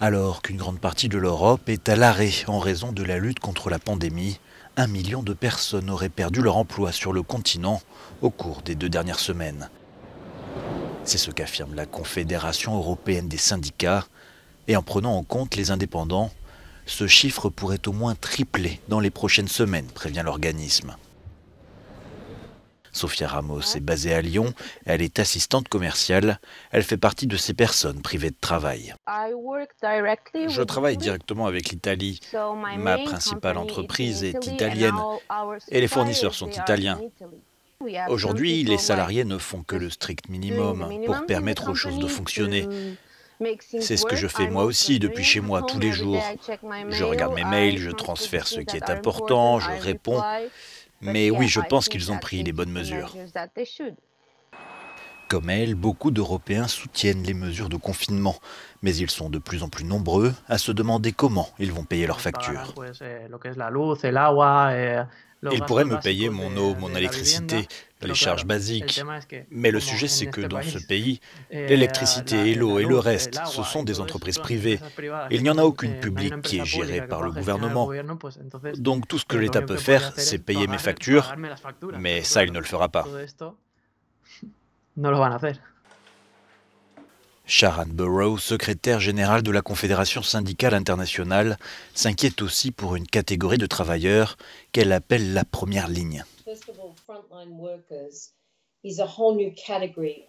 Alors qu'une grande partie de l'Europe est à l'arrêt en raison de la lutte contre la pandémie, 1 million de personnes auraient perdu leur emploi sur le continent au cours des 2 dernières semaines. C'est ce qu'affirme la Confédération européenne des syndicats. Et en prenant en compte les indépendants, ce chiffre pourrait au moins tripler dans les prochaines semaines, prévient l'organisme. Sofia Ramos est basée à Lyon, elle est assistante commerciale, elle fait partie de ces personnes privées de travail. Je travaille directement avec l'Italie, ma principale entreprise est italienne et les fournisseurs sont italiens. Aujourd'hui, les salariés ne font que le strict minimum pour permettre aux choses de fonctionner. C'est ce que je fais moi aussi depuis chez moi tous les jours. Je regarde mes mails, je transfère ce qui est important, je réponds. Mais oui, je pense qu'ils ont pris les bonnes mesures. Comme elle, beaucoup d'Européens soutiennent les mesures de confinement. Mais ils sont de plus en plus nombreux à se demander comment ils vont payer leurs factures. Ils pourraient me payer mon eau, mon électricité, les charges basiques. Mais le sujet, c'est que dans ce pays, l'électricité et l'eau et le reste, ce sont des entreprises privées. Il n'y en a aucune publique qui est gérée par le gouvernement. Donc tout ce que l'État peut faire, c'est payer mes factures, mais ça, il ne le fera pas. Sharon Burrow, secrétaire générale de la Confédération syndicale internationale, s'inquiète aussi pour une catégorie de travailleurs qu'elle appelle la première ligne.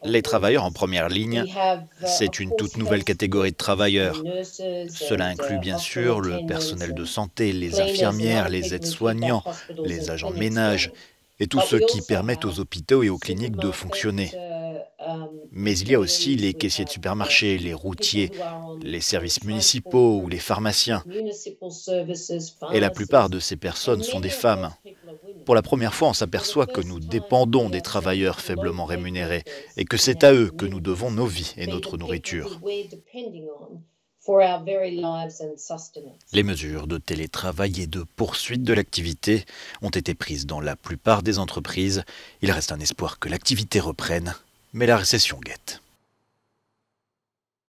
Les travailleurs en première ligne, c'est une toute nouvelle catégorie de travailleurs. Cela inclut bien sûr le personnel de santé, les infirmières, les aides-soignants, les agents de ménage et tous ceux qui permettent aux hôpitaux et aux cliniques de fonctionner. Mais il y a aussi les caissiers de supermarchés, les routiers, les services municipaux ou les pharmaciens. Et la plupart de ces personnes sont des femmes. Pour la première fois, on s'aperçoit que nous dépendons des travailleurs faiblement rémunérés et que c'est à eux que nous devons nos vies et notre nourriture. Les mesures de télétravail et de poursuite de l'activité ont été prises dans la plupart des entreprises. Il reste un espoir que l'activité reprenne, mais la récession guette.